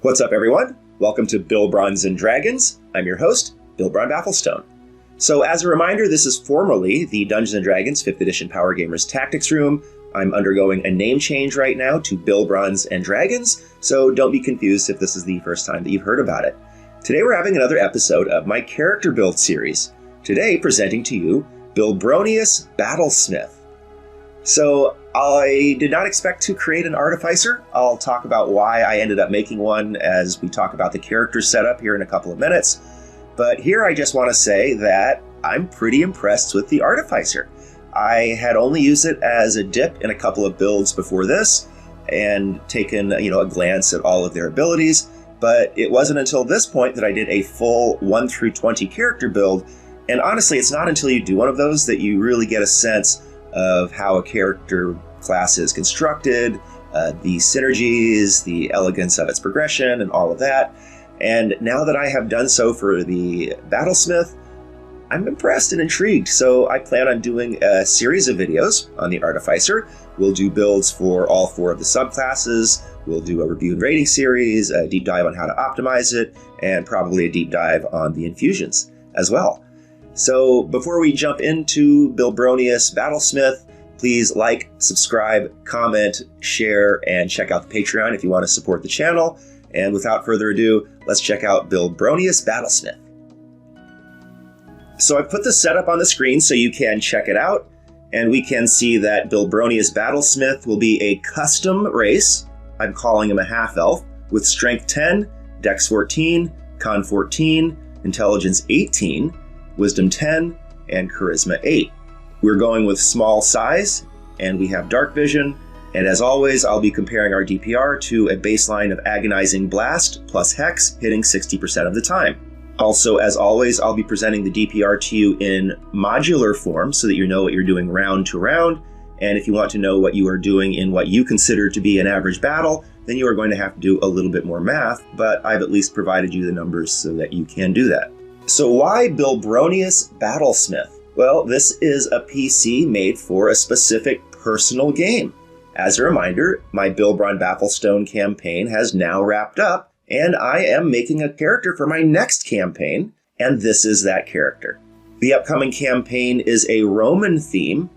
What's up, everyone? Welcome to Bilbrons and Dragons. I'm your host, Bilbron Bafflestone. So as a reminder, this is formerly the Dungeons & Dragons 5th Edition Power Gamers Tactics Room. I'm undergoing a name change right now to Bilbrons and Dragons, so don't be confused if this is the first time that you've heard about it. Today we're having another episode of my character build series. Today presenting to you Bilbronius Battlesmith. So I did not expect to create an Artificer. I'll talk about why I ended up making one as we talk about the character setup here in a couple of minutes. But here I just want to say that I'm pretty impressed with the Artificer. I had only used it as a dip in a couple of builds before this and taken, a glance at all of their abilities. But it wasn't until this point that I did a full 1 through 20 character build. And honestly, it's not until you do one of those that you really get a sense of how a character class is constructed, the synergies, the elegance of its progression, and all of that. And now that I have done so for the Battlesmith, I'm impressed and intrigued. So I plan on doing a series of videos on the Artificer. We'll do builds for all 4 of the subclasses. We'll do a review and rating series, a deep dive on how to optimize it, and probably a deep dive on the infusions as well. So before we jump into Bilbronius Battlesmith, please like, subscribe, comment, share, and check out the Patreon if you want to support the channel. And without further ado, let's check out Bilbronius Battlesmith. So I've put the setup on the screen so you can check it out. And we can see that Bilbronius Battlesmith will be a custom race. I'm calling him a half-elf with Strength 10, Dex 14, Con 14, Intelligence 18, Wisdom 10, and Charisma 8. We're going with small size, and we have dark vision, and as always, I'll be comparing our DPR to a baseline of Agonizing Blast plus Hex, hitting 60% of the time. Also, as always, I'll be presenting the DPR to you in modular form so that you know what you're doing round to round, and if you want to know what you are doing in what you consider to be an average battle, then you are going to have to do a little bit more math, but I've at least provided you the numbers so that you can do that. So why Bilbronius Battlesmith? Well, this is a PC made for a specific personal game. As a reminder, my Bilbron Bafflestone campaign has now wrapped up, and I am making a character for my next campaign, and this is that character. The upcoming campaign is a Roman theme.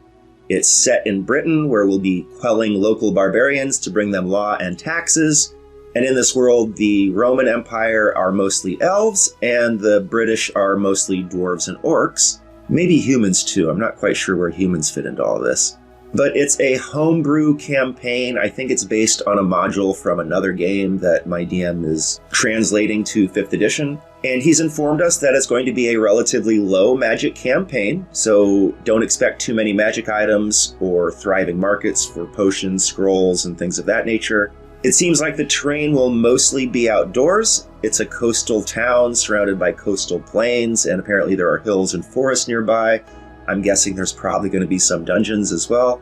It's set in Britain, where we'll be quelling local barbarians to bring them law and taxes. And in this world, the Roman Empire are mostly elves, and the British are mostly dwarves and orcs. Maybe humans too. I'm not quite sure where humans fit into all this. But it's a homebrew campaign. I think it's based on a module from another game that my DM is translating to 5th edition. And he's informed us that it's going to be a relatively low magic campaign, so don't expect too many magic items or thriving markets for potions, scrolls, and things of that nature. It seems like the terrain will mostly be outdoors. It's a coastal town surrounded by coastal plains, and apparently there are hills and forests nearby. I'm guessing there's probably going to be some dungeons as well.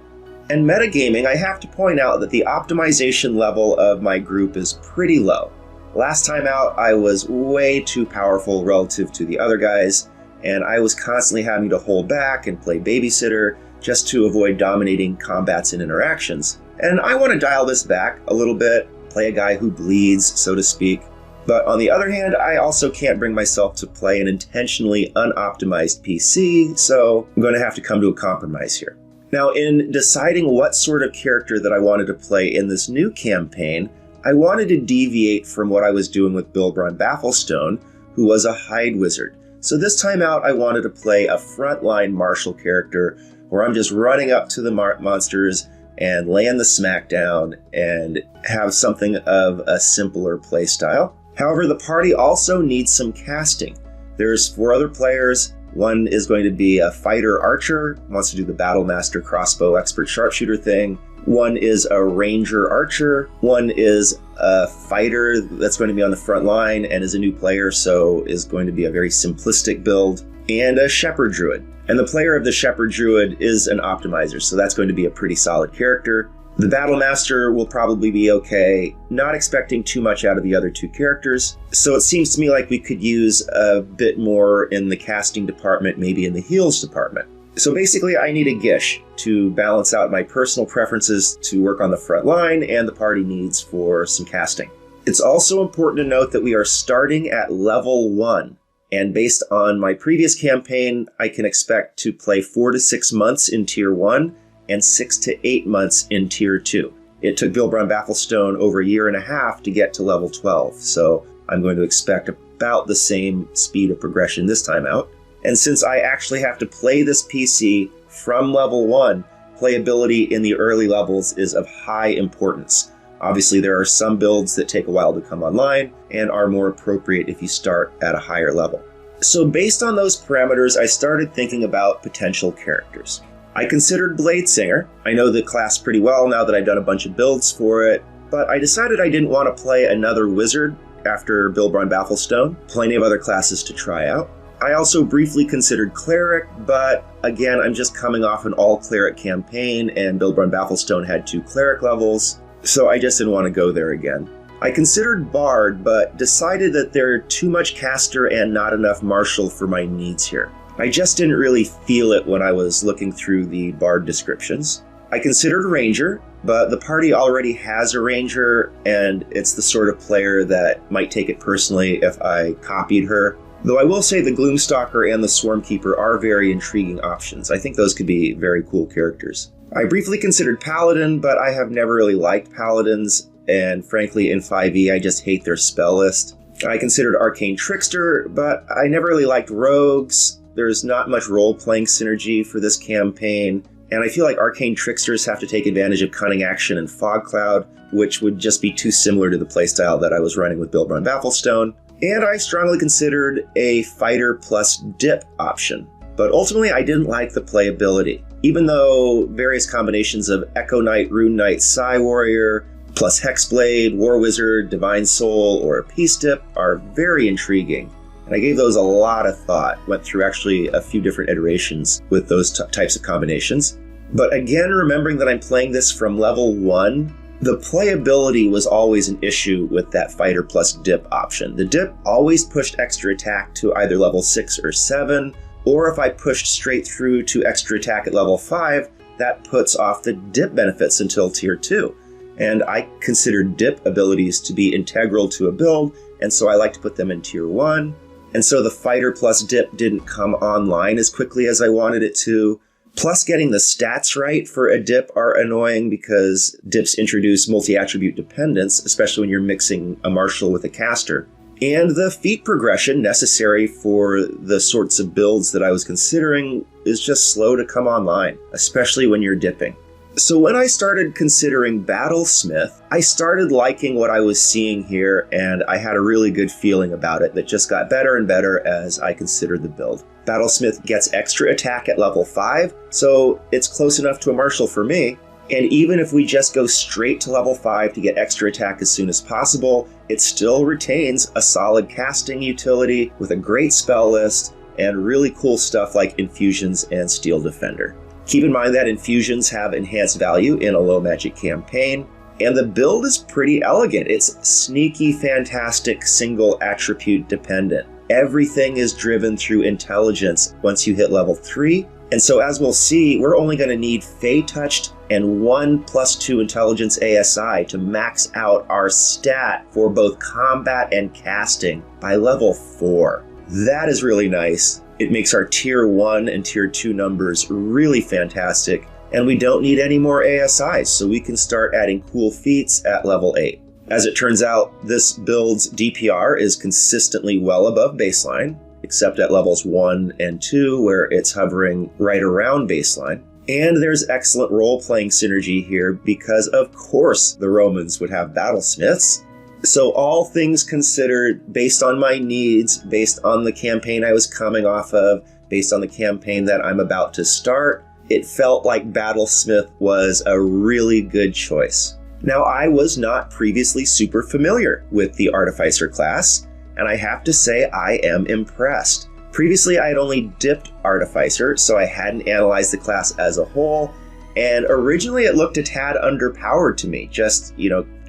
And metagaming, I have to point out that the optimization level of my group is pretty low. Last time out, I was way too powerful relative to the other guys, and I was constantly having to hold back and play babysitter just to avoid dominating combats and interactions. And I want to dial this back a little bit, play a guy who bleeds, so to speak. But on the other hand, I also can't bring myself to play an intentionally unoptimized PC, so I'm going to have to come to a compromise here. Now, in deciding what sort of character that I wanted to play in this new campaign, I wanted to deviate from what I was doing with Bilbron Bafflestone, who was a hide wizard. So this time out, I wanted to play a frontline martial character where I'm just running up to the monsters and laying the smack down and have something of a simpler playstyle. However, the party also needs some casting. There's 4 other players. One is going to be a fighter archer, wants to do the Battlemaster crossbow expert sharpshooter thing. One is a ranger archer. One is a fighter that's going to be on the front line and is a new player, so is going to be a very simplistic build. And a shepherd druid. And the player of the shepherd druid is an optimizer, so that's going to be a pretty solid character. The Battlemaster will probably be okay, not expecting too much out of the other 2 characters. So it seems to me like we could use a bit more in the casting department, maybe in the heals department. So basically I need a Gish to balance out my personal preferences to work on the front line and the party needs for some casting. It's also important to note that we are starting at level 1. And based on my previous campaign, I can expect to play 4 to 6 months in Tier 1 and 6 to 8 months in Tier 2. It took Bilbron Bafflestone over a year and a half to get to level 12, so I'm going to expect about the same speed of progression this time out. And since I actually have to play this PC from level 1, playability in the early levels is of high importance. Obviously, there are some builds that take a while to come online and are more appropriate if you start at a higher level. So based on those parameters, I started thinking about potential characters. I considered Bladesinger. I know the class pretty well now that I've done a bunch of builds for it, but I decided I didn't want to play another wizard after Bilbron Bafflestone. Plenty of other classes to try out. I also briefly considered Cleric, but again, I'm just coming off an all-Cleric campaign, and Bilbron Bafflestone had 2 Cleric levels, so I just didn't want to go there again. I considered Bard, but decided that they're too much caster and not enough martial for my needs here. I just didn't really feel it when I was looking through the Bard descriptions. I considered Ranger, but the party already has a Ranger, and it's the sort of player that might take it personally if I copied her. Though I will say the Gloomstalker and the Swarmkeeper are very intriguing options. I think those could be very cool characters. I briefly considered Paladin, but I have never really liked Paladins, and frankly in 5e I just hate their spell list. I considered Arcane Trickster, but I never really liked Rogues. There's not much role-playing synergy for this campaign, and I feel like Arcane Tricksters have to take advantage of Cunning Action and Fog Cloud, which would just be too similar to the playstyle that I was running with Bilbron Bafflestone. And I strongly considered a Fighter plus Dip option, but ultimately I didn't like the playability. Even though various combinations of Echo Knight, Rune Knight, Psy Warrior, plus Hexblade, War Wizard, Divine Soul, or Peace Dip are very intriguing. And I gave those a lot of thought, went through actually a few different iterations with those types of combinations. But again, remembering that I'm playing this from level 1, the playability was always an issue with that Fighter plus Dip option. The Dip always pushed extra attack to either level 6 or 7, or if I pushed straight through to extra attack at level 5, that puts off the Dip benefits until Tier 2. And I consider Dip abilities to be integral to a build, and so I like to put them in Tier 1. And so the Fighter plus Dip didn't come online as quickly as I wanted it to. Plus, getting the stats right for a Dip are annoying because Dips introduce multi-attribute dependence, especially when you're mixing a martial with a caster. And the feat progression necessary for the sorts of builds that I was considering is just slow to come online, especially when you're dipping. So when I started considering Battlesmith, I started liking what I was seeing here, and I had a really good feeling about it that just got better and better as I considered the build. Battlesmith gets extra attack at level 5, so it's close enough to a martial for me. And even if we just go straight to level 5 to get extra attack as soon as possible, it still retains a solid casting utility with a great spell list and really cool stuff like Infusions and Steel Defender. Keep in mind that Infusions have enhanced value in a low magic campaign, and the build is pretty elegant. It's sneaky, fantastic, single attribute dependent. Everything is driven through intelligence once you hit level 3, and so as we'll see, we're only going to need Fey Touched and 1 +2 intelligence ASI to max out our stat for both combat and casting by level 4. That is really nice. It makes our Tier 1 and Tier 2 numbers really fantastic, and we don't need any more ASIs, so we can start adding cool feats at level 8. As it turns out, this build's DPR is consistently well above baseline, except at levels 1 and 2, where it's hovering right around baseline. And there's excellent role-playing synergy here because, of course, the Romans would have battlesmiths. So all things considered, based on my needs, based on the campaign I was coming off of, based on the campaign that I'm about to start, it felt like Battlesmith was a really good choice. Now, I was not previously super familiar with the Artificer class, and I have to say I am impressed. Previously, I had only dipped Artificer, so I hadn't analyzed the class as a whole, and originally it looked a tad underpowered to me, just,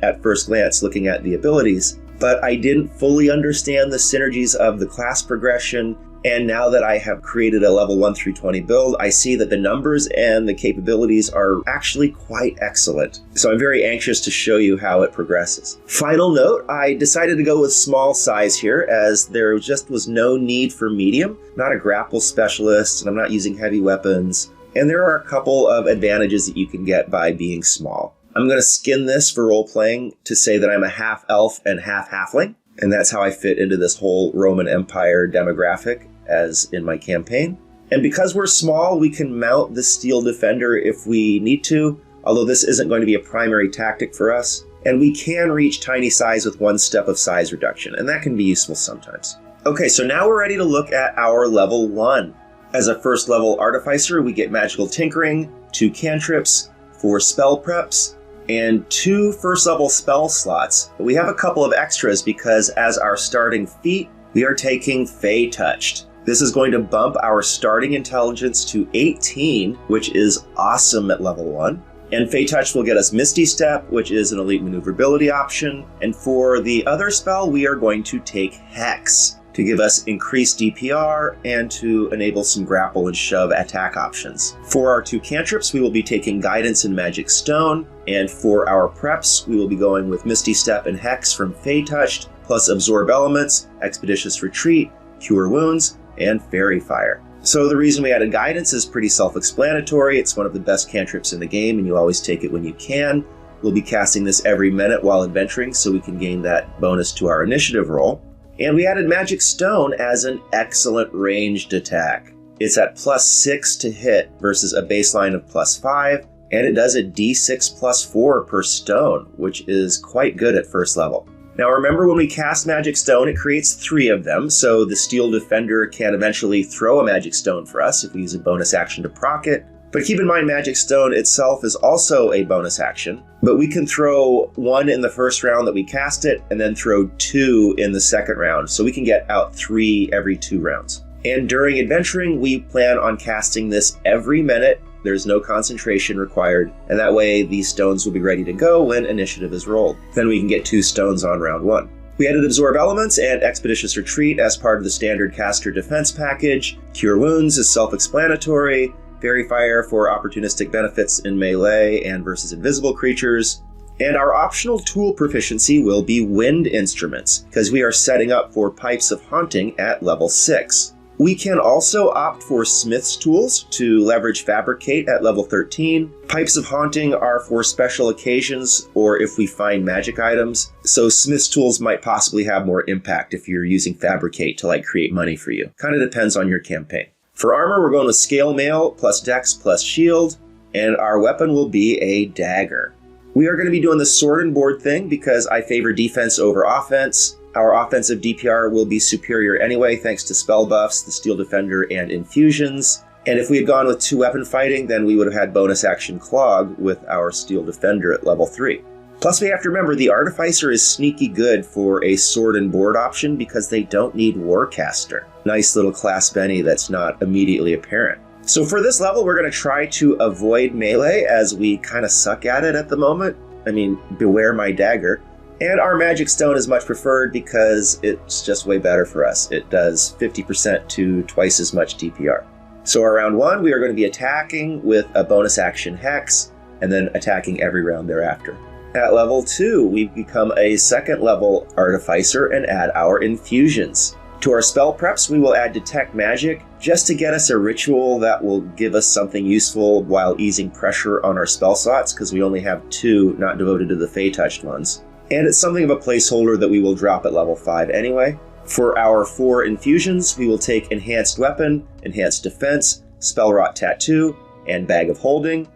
at first glance looking at the abilities, but I didn't fully understand the synergies of the class progression And now that I have created a level 1 through 20 build, I see that the numbers and the capabilities are actually quite excellent. So I'm very anxious to show you how it progresses. Final note, I decided to go with small size here as there just was no need for medium. I'm not a grapple specialist and I'm not using heavy weapons. And there are a couple of advantages that you can get by being small. I'm going to skin this for role-playing to say that I'm a half elf and half halfling. And that's how I fit into this whole Roman Empire demographic as in my campaign. And because we're small, we can mount the Steel Defender if we need to, although this isn't going to be a primary tactic for us. And we can reach tiny size with 1 step of size reduction, and that can be useful sometimes. Okay, so now we're ready to look at our level 1. As a first level Artificer, we get Magical Tinkering, 2 cantrips, 4 spell preps, and 2 first level spell slots. But we have a couple of extras because as our starting feat, we are taking Fey Touched. This is going to bump our starting intelligence to 18, which is awesome at level 1. And Fey Touch will get us Misty Step, which is an elite maneuverability option. And for the other spell, we are going to take Hex to give us increased DPR and to enable some grapple and shove attack options. For our 2 cantrips, we will be taking Guidance and Magic Stone. And for our preps, we will be going with Misty Step and Hex from Fey Touched, plus Absorb Elements, Expeditious Retreat, Cure Wounds, and Fairy Fire. So the reason we added Guidance is pretty self-explanatory. It's one of the best cantrips in the game, and you always take it when you can. We'll be casting this every minute while adventuring, so we can gain that bonus to our initiative roll. And we added Magic Stone as an excellent ranged attack. It's at +6 to hit versus a baseline of +5, and it does a d6 +4 per stone, which is quite good at first level. Now remember, when we cast Magic Stone, it creates 3 of them, so the Steel Defender can eventually throw a Magic Stone for us if we use a bonus action to proc it. But keep in mind, Magic Stone itself is also a bonus action, but we can throw 1 in the first round that we cast it, and then throw 2 in the second round, so we can get out 3 every 2 rounds. And during adventuring, we plan on casting this every minute. There's no concentration required, and that way these stones will be ready to go when initiative is rolled. Then we can get 2 stones on round 1. We added Absorb Elements and Expeditious Retreat as part of the standard caster defense package. Cure Wounds is self-explanatory. Fairy Fire for opportunistic benefits in melee and versus invisible creatures. And our optional tool proficiency will be Wind Instruments, because we are setting up for Pipes of Haunting at level 6. We can also opt for Smith's Tools to leverage Fabricate at level 13. Pipes of Haunting are for special occasions or if we find magic items, so Smith's Tools might possibly have more impact if you're using Fabricate to create money for you. Kind of depends on your campaign. For armor, we're going with Scale Mail plus Dex plus Shield, and our weapon will be a dagger. We are going to be doing the sword and board thing because I favor defense over offense. Our offensive DPR will be superior anyway thanks to spell buffs, the Steel Defender, and infusions. And if we had gone with 2 weapon fighting, then we would have had bonus action Clog with our Steel Defender at level 3. Plus we have to remember the Artificer is sneaky good for a sword and board option because they don't need Warcaster. Nice little class Benny that's not immediately apparent. So for this level, we're going to try to avoid melee as we kind of suck at it at the moment. I mean, beware my dagger. And our Magic Stone is much preferred because it's just way better for us. It does 50% to twice as much DPR. So around 1, we are going to be attacking with a bonus action Hex, and then attacking every round thereafter. At level 2, we become a second level Artificer and add our infusions. To our spell preps, we will add Detect Magic, just to get us a ritual that will give us something useful while easing pressure on our spell slots, because we only have 2 not devoted to the Fey Touched ones. And it's something of a placeholder that we will drop at level 5 anyway. For our 4 infusions, we will take Enhanced Weapon, Enhanced Defense, Spell Rot Tattoo, and Bag of Holding,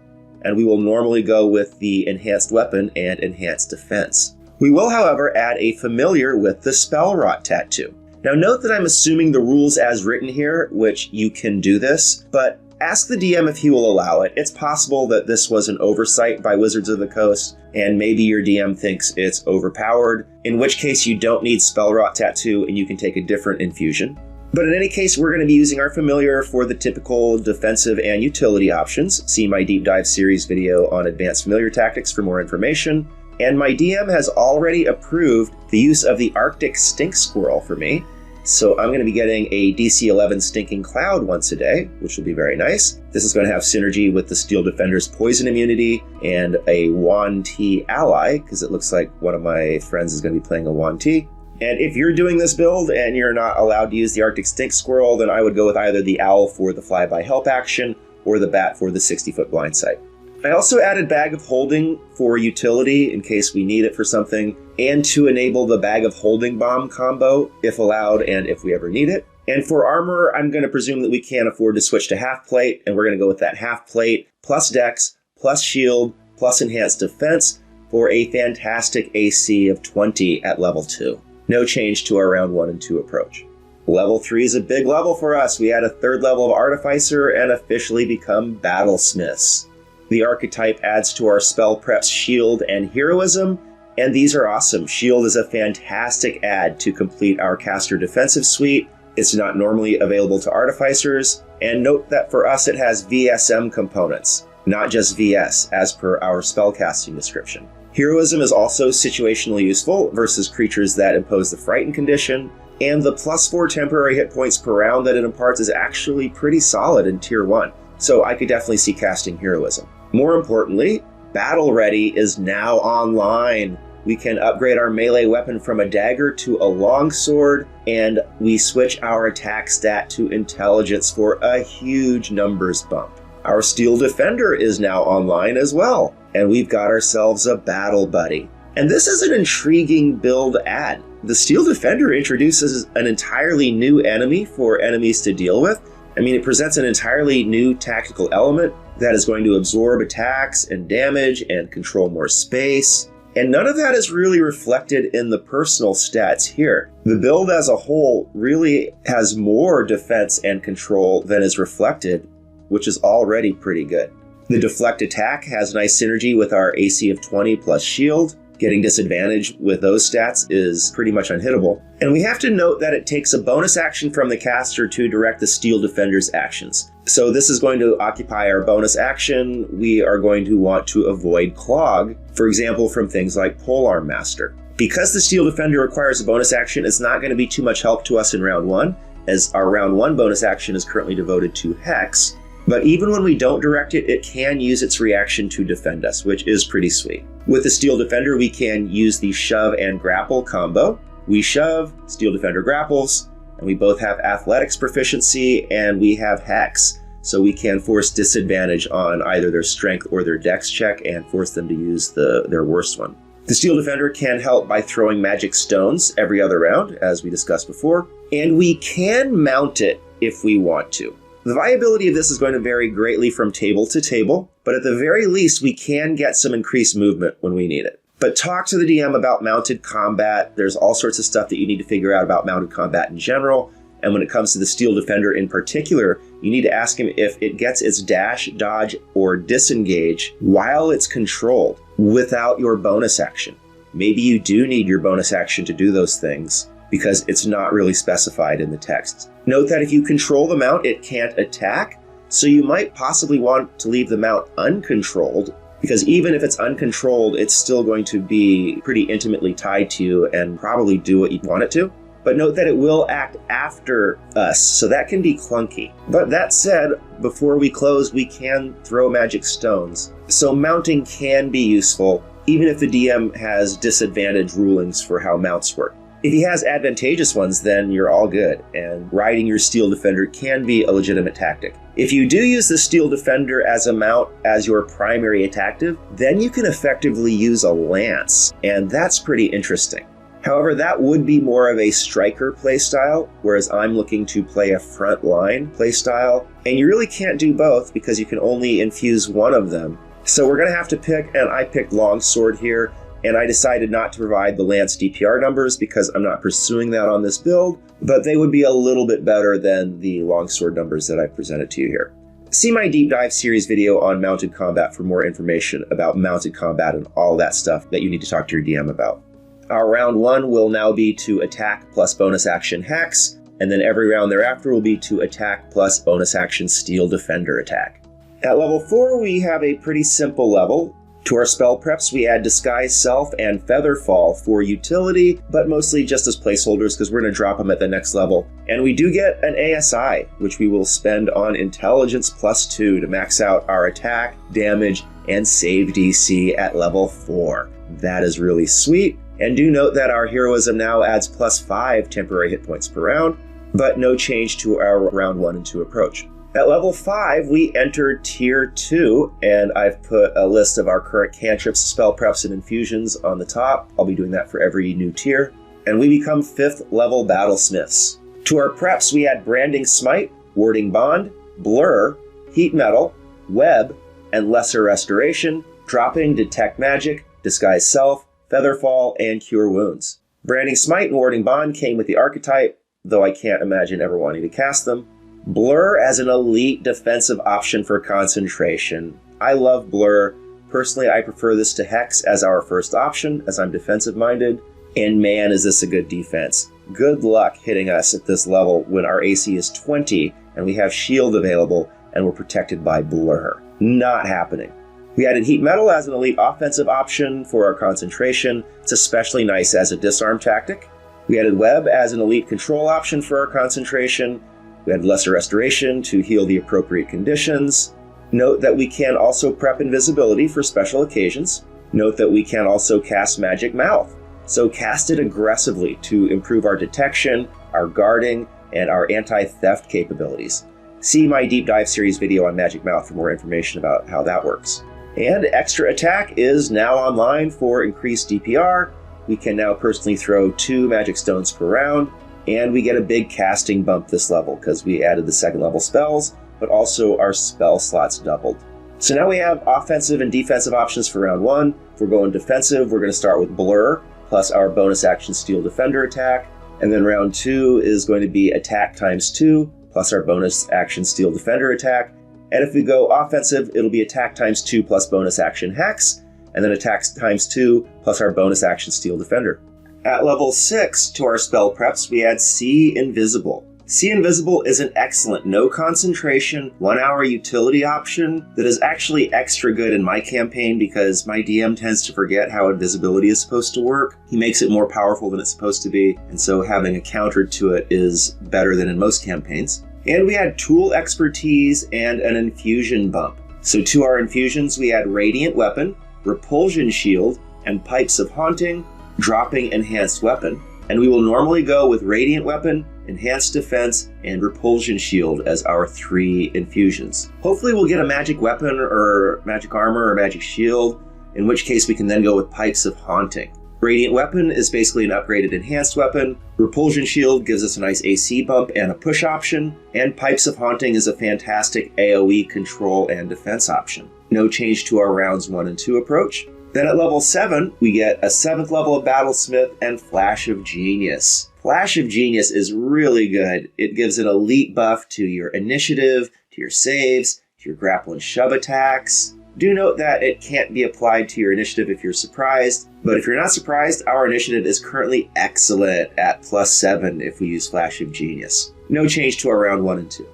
and we will normally go with the Enhanced Weapon and Enhanced Defense. We will, however, add a Familiar with the Spell Rot Tattoo. Now note that I'm assuming the rules as written here, which you can do this, but ask the DM if he will allow it. It's possible that this was an oversight by Wizards of the Coast, and maybe your DM thinks it's overpowered, in which case you don't need Spell Rot Tattoo and you can take a different infusion. But in any case, we're going to be using our Familiar for the typical defensive and utility options. See my Deep Dive series video on Advanced Familiar Tactics for more information. And my DM has already approved the use of the Arctic Stink Squirrel for me. So I'm going to be getting a DC 11 Stinking Cloud once a day, which will be very nice. This is going to have synergy with the Steel Defender's poison immunity and a Yuan Ti ally, because it looks like one of my friends is going to be playing a Yuan Ti. And if you're doing this build and you're not allowed to use the Arctic Stink Squirrel, then I would go with either the Owl for the Flyby Help action or the Bat for the 60-foot blind sight. I also added Bag of Holding for utility in case we need it for something, and to enable the Bag of Holding Bomb combo if allowed and if we ever need it. And for armor, I'm going to presume that we can't afford to switch to half plate, and we're going to go with that half plate plus dex plus shield plus enhanced defense for a fantastic AC of 20 at level 2. No change to our round 1 and 2 approach. Level 3 is a big level for us. We add a 3rd level of Artificer and officially become Battlesmiths. The archetype adds to our spell preps shield and heroism, and these are awesome. Shield is a fantastic add to complete our caster defensive suite. It's not normally available to artificers, and note that for us it has VSM components, not just VS, as per our spellcasting description. Heroism is also situationally useful versus creatures that impose the frighten condition, and the +4 temporary hit points per round that it imparts is actually pretty solid in tier 1, so I could definitely see casting heroism. More importantly, Battle Ready is now online. We can upgrade our melee weapon from a dagger to a longsword, and we switch our attack stat to intelligence for a huge numbers bump. Our Steel Defender is now online as well, and we've got ourselves a Battle Buddy. And this is an intriguing build add. The Steel Defender introduces an entirely new enemy for enemies to deal with. I mean, it presents an entirely new tactical element that is going to absorb attacks and damage and control more space. And none of that is really reflected in the personal stats here. The build as a whole really has more defense and control than is reflected, which is already pretty good. The Deflect attack has nice synergy with our AC of 20 plus shield. Getting disadvantage with those stats is pretty much unhittable. And we have to note that it takes a bonus action from the caster to direct the Steel Defender's actions. So this is going to occupy our bonus action. We are going to want to avoid Clog, for example, from things like Polearm Master. Because the Steel Defender requires a bonus action, it's not going to be too much help to us in round 1, as our round 1 bonus action is currently devoted to Hex. But even when we don't direct it, it can use its reaction to defend us, which is pretty sweet. With the Steel Defender, we can use the Shove and Grapple combo. We shove, Steel Defender grapples, and we both have Athletics proficiency, and we have Hex. So we can force disadvantage on either their Strength or their Dex check and force them to use their worst one. The Steel Defender can help by throwing magic stones every other round, as we discussed before, and we can mount it if we want to. The viability of this is going to vary greatly from table to table, but at the very least, we can get some increased movement when we need it. But talk to the DM about mounted combat. There's all sorts of stuff that you need to figure out about mounted combat in general. And when it comes to the Steel Defender in particular, you need to ask him if it gets its dash, dodge, or disengage while it's controlled without your bonus action. Maybe you do need your bonus action to do those things because it's not really specified in the text. Note that if you control the mount, it can't attack, so you might possibly want to leave the mount uncontrolled, because even if it's uncontrolled, it's still going to be pretty intimately tied to you and probably do what you want it to. But note that it will act after us, so that can be clunky. But that said, before we close, we can throw magic stones. So mounting can be useful, even if the DM has disadvantage rulings for how mounts work. If he has advantageous ones, then you're all good, and riding your Steel Defender can be a legitimate tactic. If you do use the Steel Defender as a mount as your primary attactive, then you can effectively use a lance, and that's pretty interesting. However, that would be more of a striker playstyle, whereas I'm looking to play a frontline playstyle, and you really can't do both because you can only infuse one of them. So we're going to have to pick, and I picked Longsword here, and I decided not to provide the Lance DPR numbers because I'm not pursuing that on this build, but they would be a little bit better than the Longsword numbers that I presented to you here. See my deep dive series video on mounted combat for more information about mounted combat and all that stuff that you need to talk to your DM about. Our round 1 will now be to attack plus bonus action Hex, and then every round thereafter will be to attack plus bonus action Steel Defender attack. At level 4, we have a pretty simple level. To our spell preps, we add Disguise Self and Featherfall for utility, but mostly just as placeholders because we're going to drop them at the next level. And we do get an ASI, which we will spend on Intelligence +2 to max out our attack, damage, and save DC at level 4. That is really sweet. And do note that our heroism now adds +5 temporary hit points per round, but no change to our round 1 and 2 approach. At level 5, we enter Tier 2, and I've put a list of our current cantrips, spell preps, and infusions on the top. I'll be doing that for every new tier. And we become 5th level Battlesmiths. To our preps, we add Branding Smite, Warding Bond, Blur, Heat Metal, Web, and Lesser Restoration, dropping Detect Magic, Disguise Self, Featherfall, and Cure Wounds. Branding Smite and Warding Bond came with the archetype, though I can't imagine ever wanting to cast them. Blur as an elite defensive option for concentration. I love Blur. Personally, I prefer this to Hex as our first option, as I'm defensive-minded. And man, is this a good defense. Good luck hitting us at this level when our AC is 20 and we have shield available and we're protected by Blur. Not happening. We added Heat Metal as an elite offensive option for our concentration. It's especially nice as a disarm tactic. We added Web as an elite control option for our concentration. We had Lesser Restoration to heal the appropriate conditions. Note that we can also prep Invisibility for special occasions. Note that we can also cast Magic Mouth. So cast it aggressively to improve our detection, our guarding, and our anti-theft capabilities. See my Deep Dive series video on Magic Mouth for more information about how that works. And Extra Attack is now online for increased DPR. We can now personally throw 2 Magic Stones per round. And we get a big casting bump this level because we added the 2nd level spells, but also our spell slots doubled. So now we have offensive and defensive options for round 1. If we're going defensive, we're going to start with Blur, plus our bonus action Steel Defender attack. And then round 2 is going to be attack ×2, plus our bonus action Steel Defender attack. And if we go offensive, it'll be attack ×2 plus bonus action Hex, and then attack ×2 plus our bonus action Steel Defender. At level 6, to our spell preps, we add See Invisible. See Invisible is an excellent no concentration, 1-hour utility option that is actually extra good in my campaign because my DM tends to forget how invisibility is supposed to work. He makes it more powerful than it's supposed to be, and so having a counter to it is better than in most campaigns. And we add Tool Expertise and an Infusion bump. So to our infusions, we add Radiant Weapon, Repulsion Shield, and Pipes of Haunting, dropping Enhanced Weapon. And we will normally go with Radiant Weapon, Enhanced Defense, and Repulsion Shield as our 3 infusions. Hopefully we'll get a Magic Weapon or Magic Armor or Magic Shield, in which case we can then go with Pipes of Haunting. Radiant Weapon is basically an upgraded Enhanced Weapon. Repulsion Shield gives us a nice AC bump and a push option. And Pipes of Haunting is a fantastic AoE control and defense option. No change to our rounds 1 and 2 approach. Then at level 7, we get a 7th level of Battlesmith and Flash of Genius. Flash of Genius is really good. It gives an elite buff to your initiative, to your saves, to your grapple and shove attacks. Do note that it can't be applied to your initiative if you're surprised, but if you're not surprised, our initiative is currently excellent at +7 if we use Flash of Genius. No change to our round 1 and 2.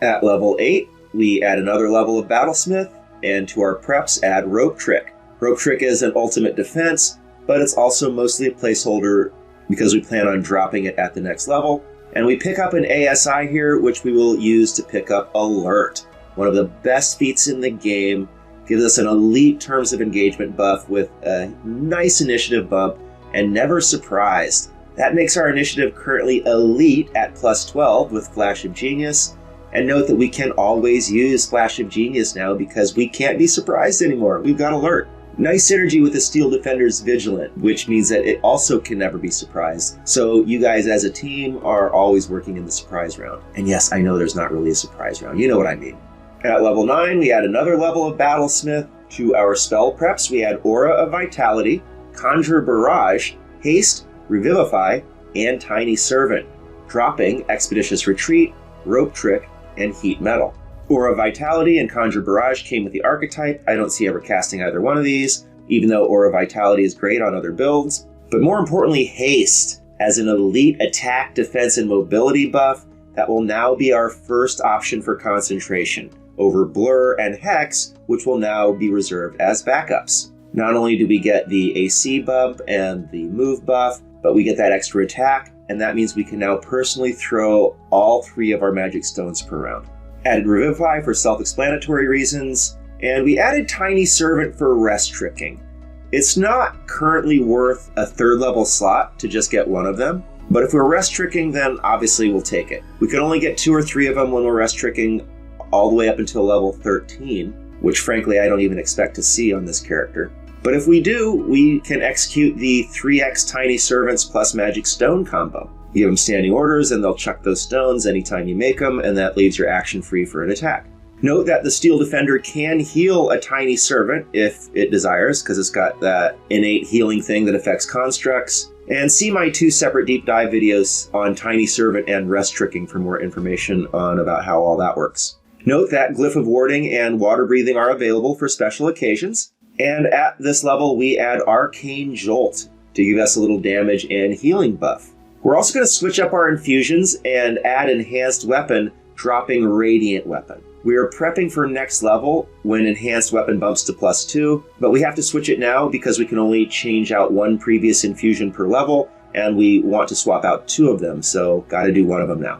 At level 8, we add another level of Battlesmith, and to our preps add Rope Trick. Rope Trick is an ultimate defense, but it's also mostly a placeholder because we plan on dropping it at the next level. And we pick up an ASI here, which we will use to pick up Alert. One of the best feats in the game, gives us an elite terms of engagement buff with a nice initiative bump, and Never Surprised. That makes our initiative currently elite at +12 with Flash of Genius. And note that we can always use Flash of Genius now because we can't be surprised anymore. We've got Alert. Nice synergy with the Steel Defender's Vigilant, which means that it also can never be surprised. So you guys as a team are always working in the surprise round. And yes, I know there's not really a surprise round. You know what I mean. At level 9, we add another level of Battlesmith. To our spell preps, we add Aura of Vitality, Conjure Barrage, Haste, Revivify, and Tiny Servant, dropping Expeditious Retreat, Rope Trick, and Heat Metal. Aura of Vitality and Conjure Barrage came with the archetype. I don't see ever casting either one of these, even though Aura of Vitality is great on other builds. But more importantly, Haste, as an elite attack, defense, and mobility buff that will now be our first option for concentration over Blur and Hex, which will now be reserved as backups. Not only do we get the AC bump and the move buff, but we get that extra attack, and that means we can now personally throw all 3 of our magic stones per round. Added Revivify for self-explanatory reasons, and we added Tiny Servant for rest tricking. It's not currently worth a 3rd level slot to just get 1 of them, but if we're rest tricking, then obviously we'll take it. We can only get 2 or 3 of them when we're rest tricking all the way up until level 13, which frankly I don't even expect to see on this character. But if we do, we can execute the 3x Tiny Servants plus Magic Stone combo. You give them standing orders and they'll chuck those stones anytime you make them, and that leaves your action free for an attack. Note that the Steel Defender can heal a Tiny Servant if it desires, because it's got that innate healing thing that affects constructs. And see my 2 separate deep dive videos on Tiny Servant and rest tricking for more information on about how all that works. Note that Glyph of Warding and Water Breathing are available for special occasions. And at this level, we add Arcane Jolt to give us a little damage and healing buff. We're also going to switch up our infusions and add Enhanced Weapon, dropping Radiant Weapon. We are prepping for next level when Enhanced Weapon bumps to +2, but we have to switch it now because we can only change out 1 previous infusion per level, and we want to swap out 2 of them, so got to do 1 of them now.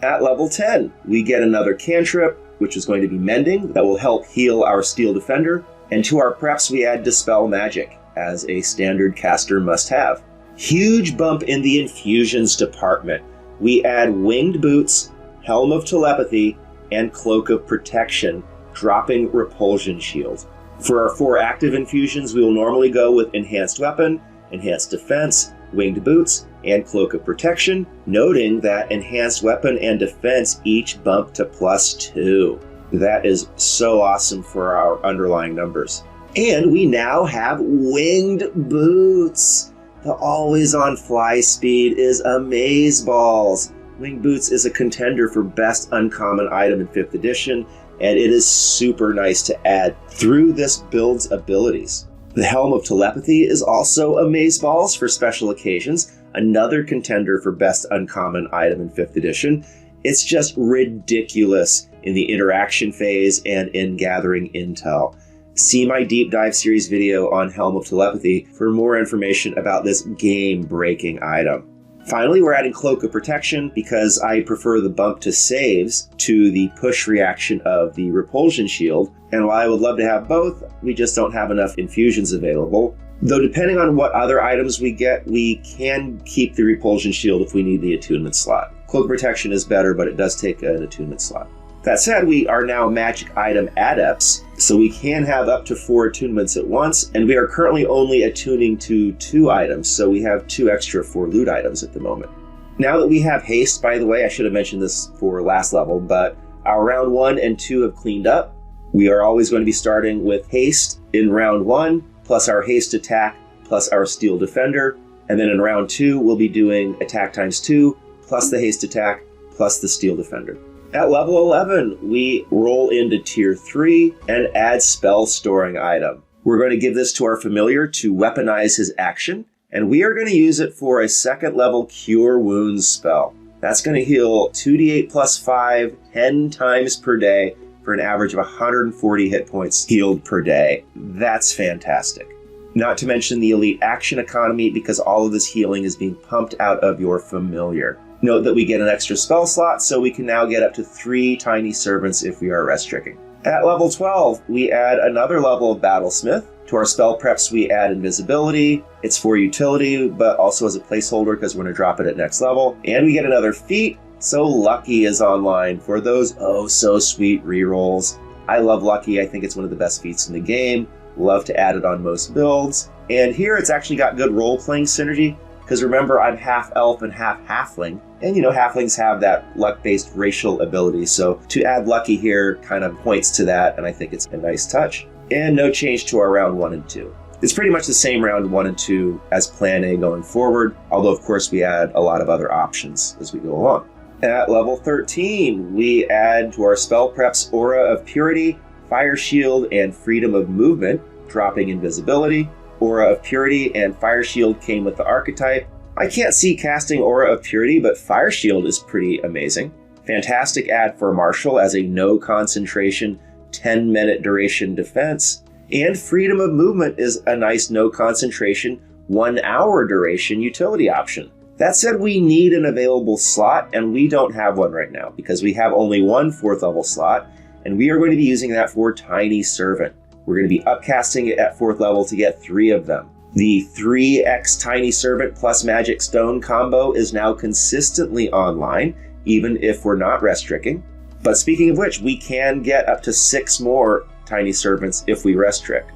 At level 10, we get another cantrip, which is going to be Mending, that will help heal our Steel Defender, and to our preps we add Dispel Magic as a standard caster must-have. Huge bump in the infusions department. We add Winged Boots, Helm of Telepathy, and Cloak of Protection, dropping Repulsion Shield. For our 4 active infusions, we will normally go with Enhanced Weapon, Enhanced Defense, Winged Boots, and Cloak of Protection, noting that Enhanced Weapon and Defense each bump to +2. That is so awesome for our underlying numbers. And we now have Winged Boots. The always-on fly speed is amazeballs. Winged Boots is a contender for best uncommon item in 5th edition, and it is super nice to add through this build's abilities. The Helm of Telepathy is also amazeballs for special occasions, another contender for best uncommon item in 5th edition. It's just ridiculous in the interaction phase and in gathering intel. See my deep dive series video on Helm of Telepathy for more information about this game-breaking item. Finally, we're adding Cloak of Protection because I prefer the bump to saves to the push reaction of the Repulsion Shield, and while I would love to have both, we just don't have enough infusions available. Though depending on what other items we get, we can keep the Repulsion Shield if we need the attunement slot. Cloak of Protection is better, but it does take an attunement slot. That said, we are now magic item adepts, so we can have up to 4 attunements at once, and we are currently only attuning to 2 items, so we have 2 extra for loot items at the moment. Now that we have haste, by the way, I should have mentioned this for last level, but our round 1 and 2 have cleaned up. We are always going to be starting with haste in round 1, plus our haste attack, plus our Steel Defender, and then in round 2, we'll be doing attack times 2, plus the haste attack, plus the Steel Defender. At level 11, we roll into tier 3 and add spell storing item. We're going to give this to our familiar to weaponize his action, and we are going to use it for a 2nd level Cure Wounds spell. That's going to heal 2d8 plus 5, 10 times per day for an average of 140 hit points healed per day. That's fantastic. Not to mention the elite action economy because all of this healing is being pumped out of your familiar. Note that we get an extra spell slot, so we can now get up to 3 Tiny Servants if we are rest tricking. At level 12, we add another level of Battlesmith. To our spell preps, we add Invisibility. It's for utility, but also as a placeholder because we're going to drop it at next level. And we get another feat, so Lucky is online for those oh-so-sweet rerolls. I love Lucky. I think it's one of the best feats in the game. Love to add it on most builds. And here it's actually got good role-playing synergy, because remember, I'm half elf and half halfling. And you know, halflings have that luck-based racial ability, so to add Lucky here kind of points to that, and I think it's a nice touch. And no change to our round 1 and 2. It's pretty much the same round 1 and 2 as Plan A going forward, although of course we add a lot of other options as we go along. At level 13, we add to our spell preps Aura of Purity, Fire Shield, and Freedom of Movement, dropping Invisibility. Aura of Purity and Fire Shield came with the archetype. I can't see casting Aura of Purity, but Fire Shield is pretty amazing. Fantastic add for Marshall as a no concentration, 10-minute duration defense. And freedom of movement is a nice no concentration, 1 hour duration utility option. That said, we need an available slot, and we don't have one right now because we have only one 4th level slot, and we are going to be using that for Tiny Servant. We're going to be upcasting it at 4th level to get 3 of them. The 3x Tiny Servant plus Magic Stone combo is now consistently online, even if we're not rest-tricking. But speaking of which, we can get up to 6 more Tiny Servants if we rest-trick.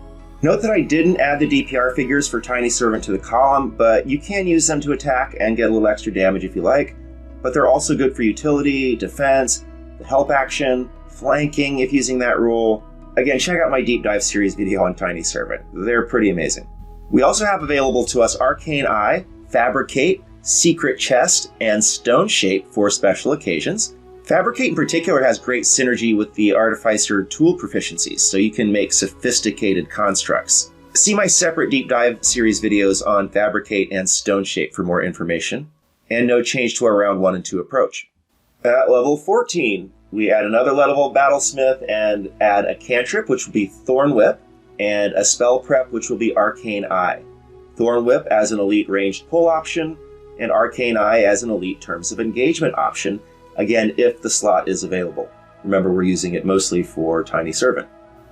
Note that I didn't add the DPR figures for Tiny Servant to the column, but you can use them to attack and get a little extra damage if you like. But they're also good for utility, defense, the help action, flanking if using that rule. Again, check out my deep dive series video on Tiny Servant. They're pretty amazing. We also have available to us Arcane Eye, Fabricate, Secret Chest, and Stone Shape for special occasions. Fabricate in particular has great synergy with the Artificer tool proficiencies, so you can make sophisticated constructs. See my separate deep dive series videos on Fabricate and Stone Shape for more information. And no change to our round 1 and 2 approach. At level 14, we add another level Battlesmith and add a cantrip, which will be Thorn Whip, and a spell prep, which will be Arcane Eye. Thorn Whip as an elite ranged pull option, and Arcane Eye as an elite terms of engagement option, again, if the slot is available. Remember, we're using it mostly for Tiny Servant.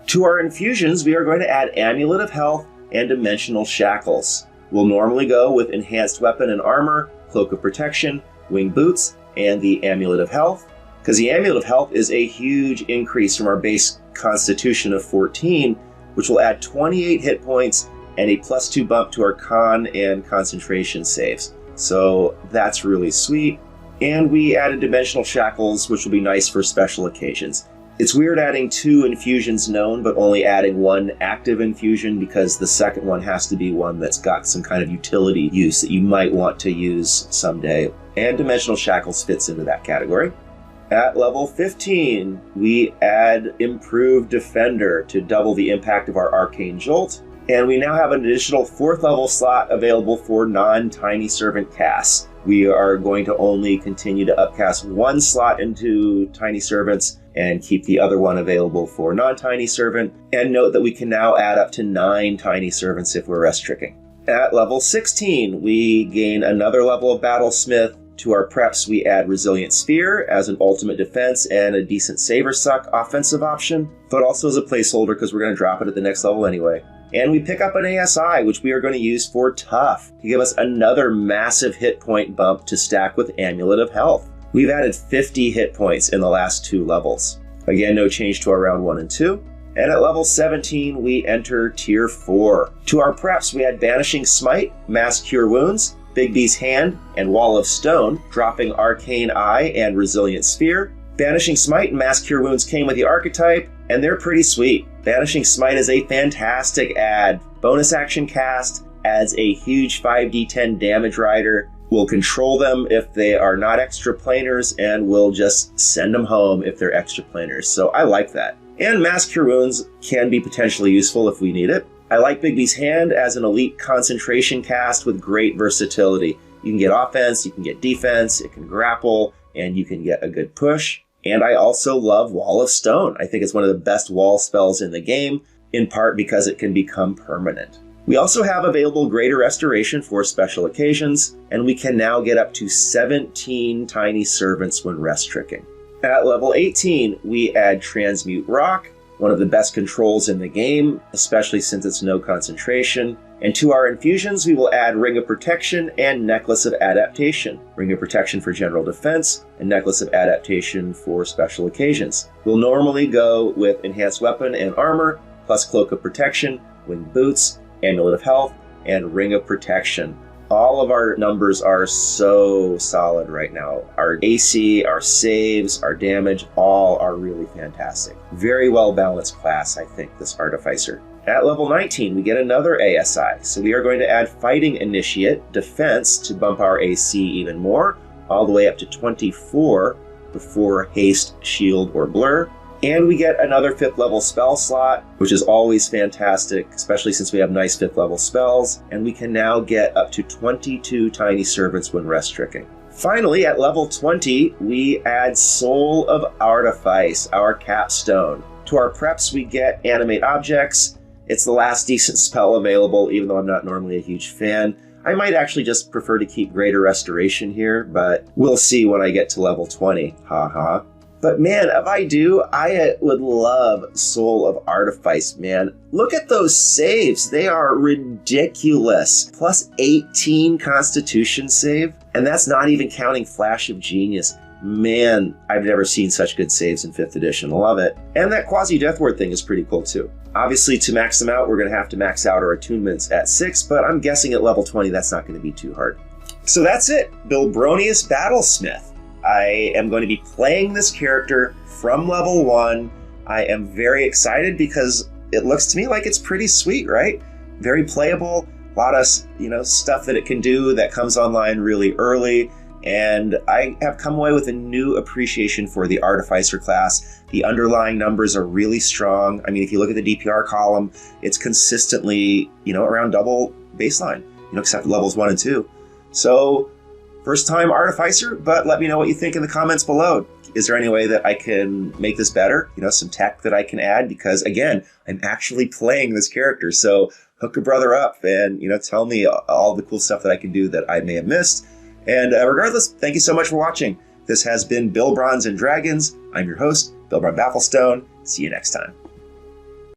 To our infusions, we are going to add Amulet of Health and Dimensional Shackles. We'll normally go with Enhanced Weapon and Armor, Cloak of Protection, Wing Boots, and the Amulet of Health, because the Amulet of Health is a huge increase from our base Constitution of 14, which will add 28 hit points and a +2 bump to our Con and Concentration saves. So that's really sweet. And we added Dimensional Shackles, which will be nice for special occasions. It's weird adding 2 infusions known, but only adding 1 active infusion because the second one has to be one that's got some kind of utility use that you might want to use someday. And Dimensional Shackles fits into that category. At level 15, we add Improved Defender to double the impact of our Arcane Jolt. And we now have an additional 4th level slot available for non-Tiny Servant casts. We are going to only continue to upcast 1 slot into Tiny Servants and keep the other one available for non-Tiny Servant. And note that we can now add up to 9 Tiny Servants if we're rest tricking. At level 16, we gain another level of Battlesmith. To our preps, we add Resilient Sphere as an ultimate defense and a decent Saber Suck offensive option, but also as a placeholder because we're going to drop it at the next level anyway. And we pick up an ASI, which we are going to use for Tough to give us another massive hit point bump to stack with Amulet of Health. We've added 50 hit points in the last 2 levels. Again, no change to our round 1 and 2. And at level 17, we enter Tier 4. To our preps, we add Banishing Smite, Mass Cure Wounds, Bigby's Hand, and Wall of Stone, dropping Arcane Eye and Resilient Sphere. Banishing Smite and Mass Cure Wounds came with the archetype, and they're pretty sweet. Banishing Smite is a fantastic add. Bonus action cast, adds a huge 5d10 damage rider, will control them if they are not extra planers, and will just send them home if they're extra planers. So I like that. And Mass Cure Wounds can be potentially useful if we need it. I like Bigby's Hand as an elite concentration cast with great versatility. You can get offense, you can get defense, it can grapple, and you can get a good push. And I also love Wall of Stone. I think it's one of the best wall spells in the game, in part because it can become permanent. We also have available Greater Restoration for special occasions, and we can now get up to 17 Tiny Servants when rest tricking. At level 18, we add Transmute Rock, one of the best controls in the game, especially since it's no concentration. And to our infusions, we will add Ring of Protection and Necklace of Adaptation. Ring of Protection for general defense, and Necklace of Adaptation for special occasions. We'll normally go with Enhanced Weapon and Armor, plus Cloak of Protection, Wing Boots, Amulet of Health, and Ring of Protection. All of our numbers are so solid right now. Our AC, our saves, our damage, all are really fantastic. Very well balanced class, I think, this Artificer. At level 19, we get another ASI, so we are going to add Fighting Initiate, Defense, to bump our AC even more, all the way up to 24 before Haste, Shield, or Blur. And we get another 5th level spell slot, which is always fantastic, especially since we have nice 5th level spells, and we can now get up to 22 Tiny Servants when rest tricking. Finally, at level 20, we add Soul of Artifice, our capstone. To our preps, we get Animate Objects, It's the last decent spell available, even though I'm not normally a huge fan. I might actually just prefer to keep Greater Restoration here, but we'll see when I get to level 20. Haha. But man, if I do, I would love Soul of Artifice, man. Look at those saves. They are ridiculous. Plus 18 Constitution save. And that's not even counting Flash of Genius. Man, I've never seen such good saves in 5th edition. Love it. And that Quasi-Death Ward thing is pretty cool too. Obviously, to max them out, we're going to have to max out our attunements at 6, but I'm guessing at level 20, that's not going to be too hard. So that's it. Bilbronius Battlesmith. I am going to be playing this character from level 1. I am very excited because it looks to me like it's pretty sweet, right? Very playable, a lot of stuff that it can do that comes online really early, and I have come away with a new appreciation for the Artificer class. The underlying numbers are really strong. I mean, if you look at the DPR column, it's consistently, around double baseline, except levels 1 and 2. So first time Artificer, but let me know what you think in the comments below. Is there any way that I can make this better? Some tech that I can add? Because again, I'm actually playing this character. So hook a brother up and, tell me all the cool stuff that I can do that I may have missed. And regardless, thank you so much for watching. This has been Bilbrons and Dragons. I'm your host, Bilbron Bafflestone. See you next time.